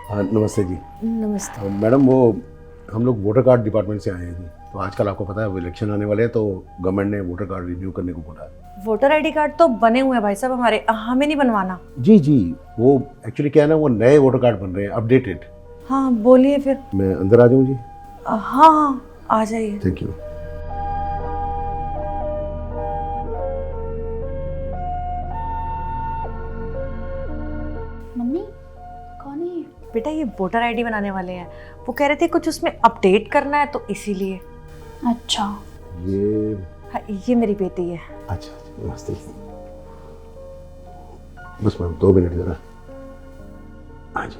हाँ नमस्ते जी। नमस्ते। मैडम वो हम लोग वोटर कार्ड डिपार्टमेंट से आए हैं जी। तो आजकल आपको पता है वो इलेक्शन आने वाले हैं, तो गवर्नमेंट ने वोटर कार्ड रिन्यू करने को बोला है। वोटर आईडी कार्ड तो बने हुए हैं भाई साहब हमारे, हमें नहीं बनवाना। जी जी, वो एक्चुअली क्या है ना, वो नए वोटर कार्ड बन रहे हैं, अपडेटेड। हाँ बोलिए फिर। मैं अंदर आ जाऊँ जी? हाँ हाँ आ जाइए। Thank you. मम्मी कौन है ये? बेटा ये वोटर आईडी बनाने वाले हैं, वो कह रहे थे कुछ उसमें अपडेट करना है तो इसीलिए। अच्छा ये हाँ ये मेरी बेटी है। अच्छा नमस्ते। बस मैम 2 मिनट ज़रा। हाँ जी।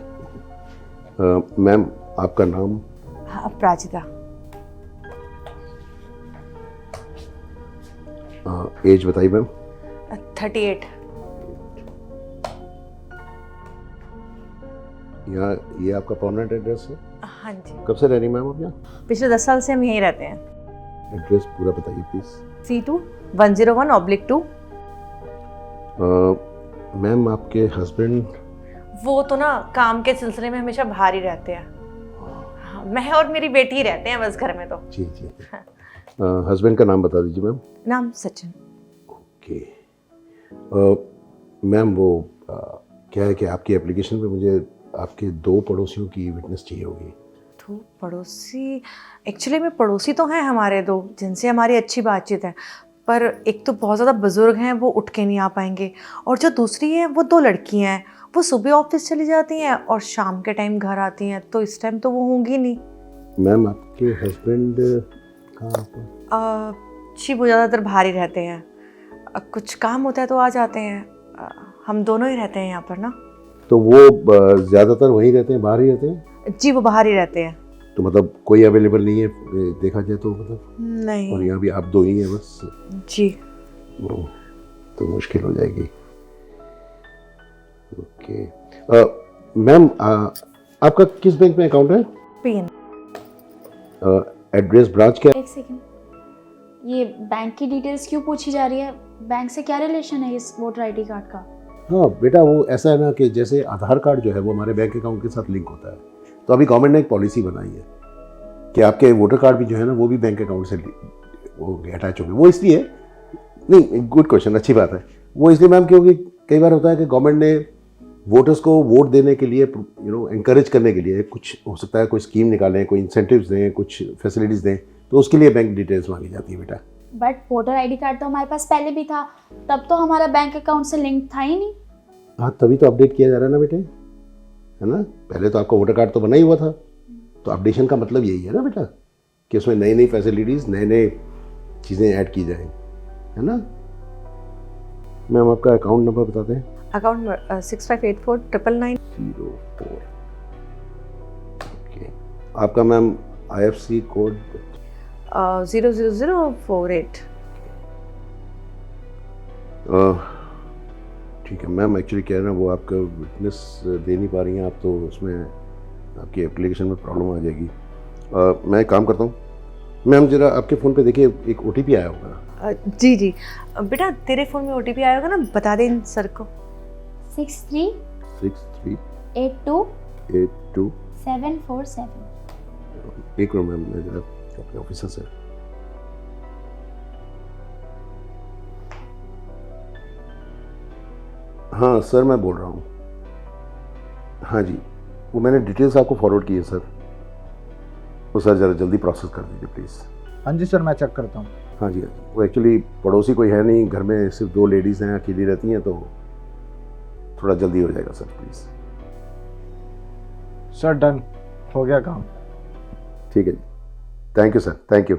मैम आपका नाम? हाँ प्राचिता। एज बताइए मैम। 38। यहाँ ये आपका परमानेंट एड्रेस है? हाँ जी। कब से रह रही मैम आप यहाँ? पिछले 10 साल से हम यहीं रहते हैं। एड्रेस पूरा बताइए प्लीज़। C2 101/2। मैम आपके हस्बैंड? वो तो ना काम के सिलसिले में हमेशा बाहर ही रहते हैं। हाँ, मैं और मेरी बेटी ही रहते हैं बस घर में तो। जी जी। हस्बैंड का नाम बता दीजिए मैम। नाम सचिन। ओके। मैम वो क्या है कि आपकी एप्लीकेशन पे मुझे आपके 2 पड़ोसियों की विटनेस चाहिए होगी। तो पड़ोसी, एक्चुअली में पड़ोसी तो हैं हमारे 2 जिनसे हमारी अच्छी बातचीत है, पर एक तो बहुत ज़्यादा बुजुर्ग हैं, वो उठ के नहीं आ पाएंगे, और जो दूसरी है वो 2 लड़कियां हैं, वो सुबह ऑफिस चली जाती हैं और शाम के टाइम घर आती हैं, तो इस टाइम तो वो होंगी नहीं। मैम आपके हस्बैंड कहाँ पर? जी वो ज़्यादातर बाहर ही रहते हैं, कुछ काम होता है तो आ जाते हैं। हम दोनों ही रहते हैं यहाँ पर ना। तो वो ज़्यादातर वहीं रहते हैं, बाहर ही रहते हैं? जी वो बाहर ही रहते हैं। तो मतलब कोई अवेलेबल नहीं है देखा जाए तो, मतलब? नहीं। और यहाँ भी आप 2 ही हैं बस? जी। तो मुश्किल हो जाएगी। ओके। मैम आपका किस बैंक में अकाउंट है? PN। एड्रेस ब्रांच क्या है? एक सेकंड, ये बैंक की डिटेल्स क्यों पूछी जा रही है? बैंक से क्या रिलेशन है इस वोटर आईडी कार्ड का? हाँ बेटा, वो ऐसा है ना कि जैसे आधार कार्ड जो है वो हमारे बैंक अकाउंट के साथ लिंक होता है, तो अभी गवर्नमेंट ने एक पॉलिसी बनाई है कि आपके वोटर कार्ड भी जो है ना वो भी बैंक अकाउंट से वो अटैच होंगे। वो इसलिए नहीं, गुड क्वेश्चन, अच्छी बात है। वो इसलिए मैम क्योंकि कई बार होता है कि गवर्नमेंट ने वोटर्स को वोट देने के लिए एनकरेज करने के लिए कुछ हो सकता है, कोई स्कीम निकालें, कोई इंसेंटिव्स दें, कुछ फैसिलिटीज़ दें, तो उसके लिए बैंक डिटेल्स मांगी जाती है बेटा। बट वोटर आईडी कार्ड तो हमारे पास पहले भी था, तब तो हमारा बैंक अकाउंट से लिंक था ही नहीं। हाँ तभी तो अपडेट किया जा रहा है ना बेटे, है ना? पहले तो आपका वोटर कार्ड तो बना ही हुआ था, तो अपडेशन का मतलब यही है ना बेटा कि उसमें नई नई फैसिलिटीज़, नए नए चीज़ें ऐड की जाएँ, है ना? मैम आपका अकाउंट नंबर बता दें। Account number 65849999। 04। ओके। आपका मैम IFC कोड? 00048। ठीक है मैम, एक्चुअली क्या है ना, वो आपका विटनेस दे नहीं पा रही हैं आप, तो उसमें आपकी एप्लीकेशन में प्रॉब्लम आ जाएगी। मैं एक काम करता हूँ मैम, जरा आपके फ़ोन पे देखिए एक OTP आया होगा। जी जी बेटा, तेरे फ़ोन में OTP आया होगा ना, बता दे इन सर को। 6382 747। एक मिनट मैम, मैं जरा अपने ऑफिसर से। हाँ सर, मैं बोल रहा हूँ। हाँ जी, वो मैंने डिटेल्स आपको फॉरवर्ड की है सर। वो सर ज़रा जल्दी प्रोसेस कर दीजिए प्लीज़। हाँ जी सर, मैं चेक करता हूँ। हाँ जी हाँ जी, वो एक्चुअली पड़ोसी कोई है नहीं, घर में सिर्फ 2 लेडीज़ हैं, अकेली रहती हैं, तो थोड़ा जल्दी हो जाएगा सर प्लीज़। सर डन, हो गया काम। ठीक है जी, thank you sir, thank you.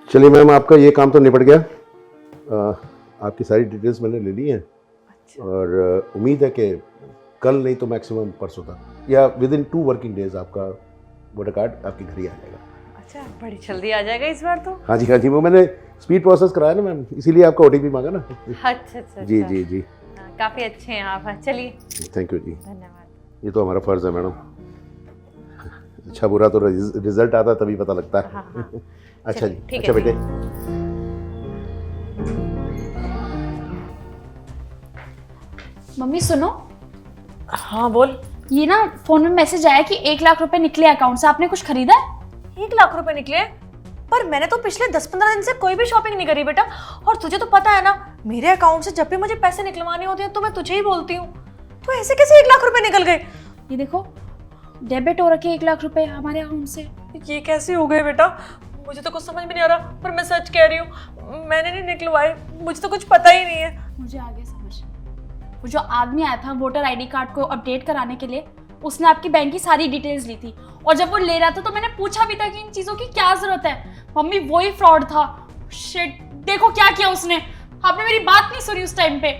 चलिए मैम, आपका ये काम तो निपट गया। आपकी सारी डिटेल्स मैंने ले ली हैं। अच्छा। और उम्मीद है कि कल नहीं तो मैक्सिमम परसों तक या विदिन 2 वर्किंग डेज आपका वोटर कार्ड आपके घर ही आ जाएगा। अच्छा बड़ी जल्दी आ जाएगा इस बार तो। हाँ जी, वो मैंने स्पीड प्रोसेस कराया ना मैम, इसीलिए आपका OTP मांगा ना। अच्छा अच्छा। जी जी जी, काफ़ी अच्छे हैं आप। चलिए थैंक यू जी। धन्यवाद। ये तो हमारा फ़र्ज़ है मैडम। अच्छा बुरा तो रिजल्ट आता है तभी पता लगता है। हाँ हाँ। अच्छा जी, ठीक है अच्छा जी। बेटे। मम्मी सुनो, हाँ बोल। ये ना फोन में मैसेज आया कि 1 लाख रुपए निकले अकाउंट से। आपने कुछ खरीदा है? 1 लाख रुपए निकले? पर मैंने तो पिछले 10-15 दिन से कोई भी शॉपिंग नहीं करी बेटा। और तुझे तो पता है ना, मेरे अकाउंट से जब भी मुझे पैसे निकलवाने होते हैं तो मैं तुझे ही बोलती हूँ। तो ऐसे कैसे 1 लाख रुपए निकल गए? ये देखो, डेबिट हो रखे 1 लाख रुपए हमारे अकाउंट से। ये कैसे हो गए बेटा? मुझे तो कुछ समझ में नहीं आ रहा, पर मैं सच कह रही हूँ, मैंने नहीं निकलवाए, मुझे तो कुछ पता ही नहीं है। मुझे आगे समझ। वो जो आदमी आया था वोटर आईडी कार्ड को अपडेट कराने के लिए, उसने आपकी बैंक की सारी डिटेल्स ली थी। और जब वो ले रहा था तो मैंने पूछा भी था कि इन चीजों की क्या जरूरत है। मम्मी वही फ्रॉड था। शिट, देखो क्या किया उसने। आपने मेरी बात नहीं सुनी उस टाइम पे।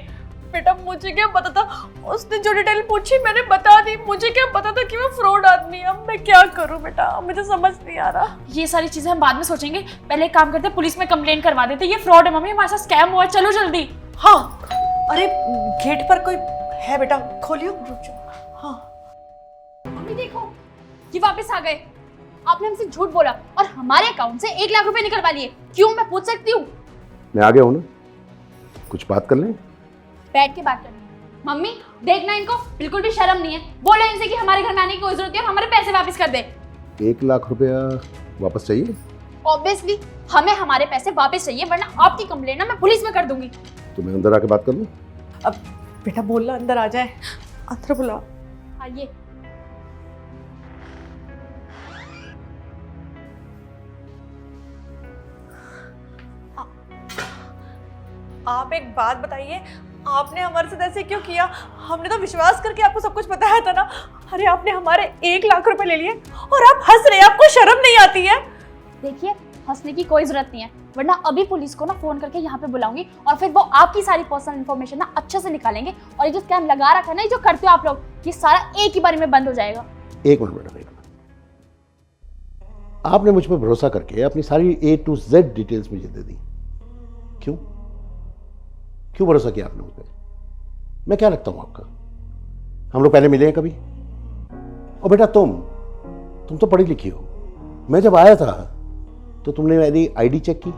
बेटा मुझे क्या पता था, उसने जो डिटेल पूछी मैंने बता दी। मुझे क्या पता था कि वो फ्रॉड आदमी है। अब मैं क्या करूं बेटा, मुझे समझ नहीं आ रहा। ये सारी चीजें हम बाद में सोचेंगे, पहले एक काम करते हैं, पुलिस में कंप्लेन करवा देते। ये फ्रॉड है मम्मी, हमारे साथ स्कैम हुआ है, चलो जल्दी। हाँ, अरे गेट पर कोई है बेटा, खोलियो। रुक जाओ। हाँ मम्मी देखो, ये वापस आ गए। आपने हमसे झूठ बोला और हमारे अकाउंट से 1 लाख रुपए निकलवा लिए। क्यों, मैं पूछ सकती हूँ? मैं आ गया हूँ ना, कुछ बात कर लें। बैठ के बात करनी। मम्मी देखना, इनको बिल्कुल भी शर्म नहीं है। बोलो इनसे कि हमारे घर में आने की कोई जरूरत है, हमारे पैसे वापस कर दे। 1 लाख रुपया वापस चाहिए? ऑब्वियसली हमें हमारे पैसे वापस चाहिए, वरना आपकी कंप्लेन ना मैं पुलिस में कर दूंगी। तो मैं अंदर आके बात कर लूँ? अब बेटा बोलना, अंदर आ जाए, अंदर बुला। आइए। आप एक बात बताइए, आपने हमारे साथ ऐसे क्यों किया? हमने तो विश्वास करके आपको सब कुछ बताया था ना। अरे आपने हमारे 1 लाख रुपए ले लिए और आप हंस रहे हैं, आपको शर्म नहीं आती है? देखिए, हंसने की कोई जरूरत नहीं है, वरना अभी पुलिस को ना फोन करके यहाँ पे बुलाऊंगी और फिर वो आपकी सारी पर्सनल इन्फॉर्मेशन ना अच्छे से निकालेंगे। और ये जो स्कैम लगा रखा है ना, ये जो करते हो आप लोग, ये सारा एक ही बारी में बंद हो जाएगा। 1 मिनट मैडम, 1 मिनट। आपने मुझ पर भरोसा करके अपनी सारी A to Z डिटेल्स मुझे दे दी। क्यों क्यों भरोसा किया आपने मुझ पर? मैं क्या लगता हूं आपका? हम लोग पहले मिले हैं कभी? और बेटा तुम तो पढ़ी लिखी हो। मैं जब आया था तो तुमने मेरी आईडी चेक की,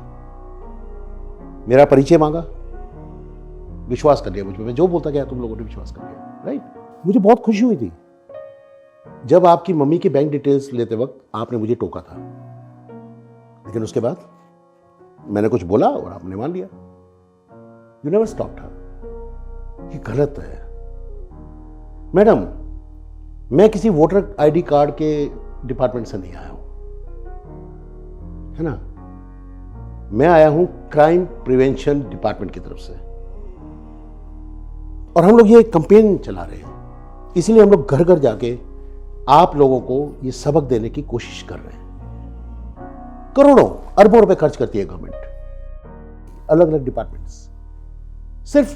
मेरा परिचय मांगा, विश्वास कर लिया मुझ पर। मैं जो बोलता गया तुम लोगों ने विश्वास कर लिया, राइट? मुझे बहुत खुशी हुई थी जब आपकी मम्मी की बैंक डिटेल्स लेते वक्त आपने मुझे टोका था, लेकिन उसके बाद मैंने कुछ बोला और आपने मान लिया। यू नेवर स्टॉप्ड हर। ये गलत है मैडम। मैं किसी वोटर आईडी कार्ड के डिपार्टमेंट से नहीं आया हूं, है ना। मैं आया हूं क्राइम प्रिवेंशन डिपार्टमेंट की तरफ से, और हम लोग ये कैंपेन चला रहे हैं। इसलिए हम लोग घर घर जाके आप लोगों को ये सबक देने की कोशिश कर रहे हैं। करोड़ों अरबों रुपए खर्च करती है गवर्नमेंट, अलग अलग डिपार्टमेंट्स, सिर्फ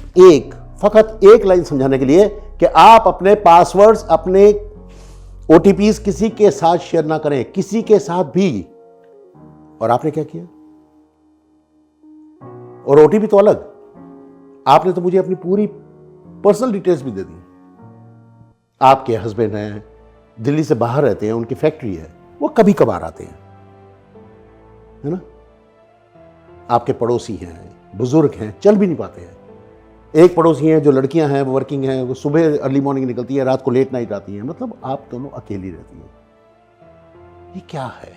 फकत एक लाइन समझाने के लिए कि आप अपने पासवर्ड्स, अपने OTPs किसी के साथ शेयर ना करें, किसी के साथ भी। और आपने क्या किया? और OTP तो अलग, आपने तो मुझे अपनी पूरी पर्सनल डिटेल्स भी दे दी। आपके हस्बैंड हैं, दिल्ली से बाहर रहते हैं, उनकी फैक्ट्री है, वो कभी कभार आते हैं, है ना। आपके पड़ोसी हैं, बुजुर्ग हैं, चल भी नहीं पाते हैं। एक पड़ोसी हैं जो लड़कियां हैं, वो वर्किंग हैं, वो सुबह अर्ली मॉर्निंग निकलती है, रात को लेट नाइट आती हैं। मतलब आप दोनों अकेली रहती हैं। ये क्या है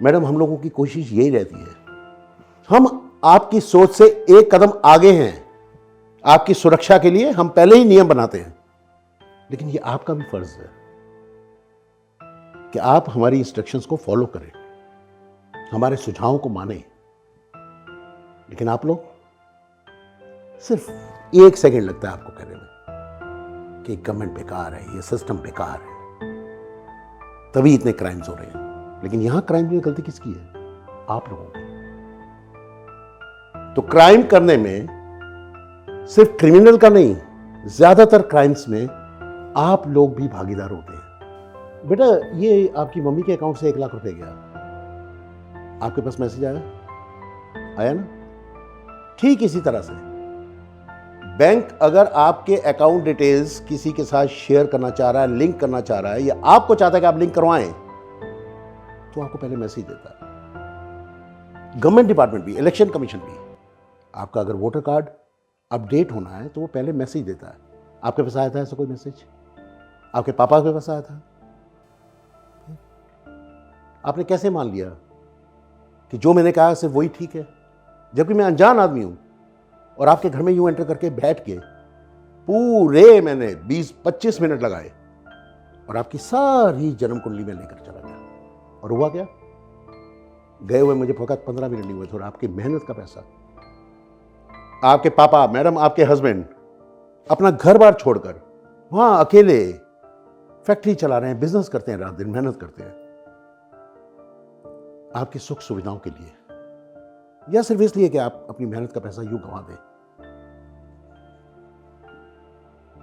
मैडम? हम लोगों की कोशिश यही रहती है, हम आपकी सोच से एक कदम आगे हैं। आपकी सुरक्षा के लिए हम पहले ही नियम बनाते हैं, लेकिन ये आपका भी फर्ज है कि आप हमारी इंस्ट्रक्शंस को फॉलो करें, हमारे सुझावों को मानें। लेकिन आप लोग सिर्फ 1 सेकंड लगता है आपको कहने में कि गवर्नमेंट बेकार है, ये सिस्टम बेकार है, तभी इतने क्राइम्स हो रहे हैं। लेकिन यहां क्राइम में गलती किसकी है? आप लोगों की। तो क्राइम करने में सिर्फ क्रिमिनल का नहीं, ज्यादातर क्राइम्स में आप लोग भी भागीदार होते हैं। बेटा ये आपकी मम्मी के अकाउंट से 1 लाख रुपए गया, आपके पास मैसेज आया ना? ठीक इसी तरह से बैंक अगर आपके अकाउंट डिटेल्स किसी के साथ शेयर करना चाह रहा है, लिंक करना चाह रहा है, या आपको चाहता है कि आप लिंक करवाएं, तो आपको पहले मैसेज देता है। गवर्नमेंट डिपार्टमेंट भी, इलेक्शन कमीशन भी, आपका अगर वोटर कार्ड अपडेट होना है तो वो पहले मैसेज देता है। आपके पास आया था ऐसा कोई मैसेज? आपके पापा के पास आया था? आपने कैसे मान लिया कि जो मैंने कहा सिर्फ वही ठीक है, जबकि मैं अनजान आदमी हूं और आपके घर में यूं एंटर करके बैठ के पूरे मैंने 20-25 मिनट लगाए और आपकी सारी जन्म कुंडली में लेकर चला गया। और हुआ क्या? गए हुए मुझे फकत 15 मिनट नहीं हुए थे और आपकी मेहनत का पैसा, आपके पापा, मैडम, आपके हस्बैंड अपना घर बार छोड़कर वहां अकेले फैक्ट्री चला रहे हैं, बिजनेस करते हैं, रात दिन मेहनत करते हैं आपकी सुख सुविधाओं के लिए, या सिर्फ इसलिए कि आप अपनी मेहनत का पैसा यूं गंवा दें।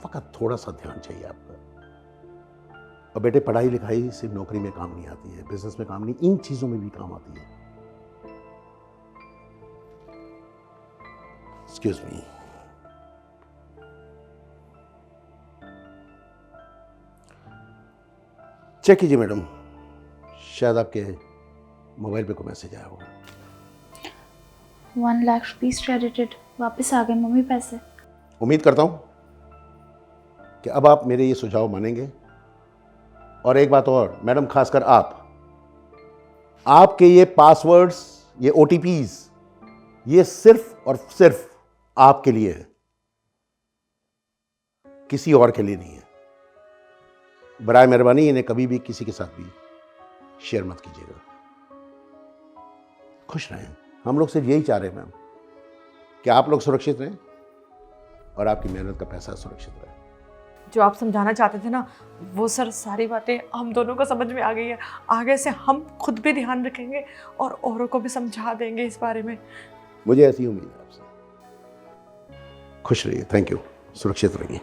फकत थोड़ा सा ध्यान चाहिए आपका। और बेटे, पढ़ाई लिखाई सिर्फ नौकरी में काम नहीं आती है, बिजनेस में काम नहीं, इन चीजों में भी काम आती है। एक्सक्यूज मी, चेक कीजिए मैडम, शायद आपके मोबाइल पे कोई मैसेज आया होगा। 1 लाख रुपीज क्रेडिटेड, वापस आ गए मम्मी पैसे। उम्मीद करता हूं कि अब आप मेरे ये सुझाव मानेंगे। और एक बात और मैडम, खासकर आपके ये पासवर्ड्स, ये OTPs, ये सिर्फ और सिर्फ आपके लिए है, किसी और के लिए नहीं है। बराए मेहरबानी इन्हें कभी भी किसी के साथ भी शेयर मत कीजिएगा। खुश रहें। हम लोग सिर्फ यही चाह रहे हैं मैम कि आप लोग सुरक्षित रहें और आपकी मेहनत का पैसा सुरक्षित रहे। जो आप समझाना चाहते थे ना, वो सर सारी बातें हम दोनों को समझ में आ गई है। आगे से हम खुद भी ध्यान रखेंगे और औरों को भी समझा देंगे इस बारे में। मुझे ऐसी उम्मीद है आपसे। खुश रहिए। Thank you. सुरक्षित रहिए।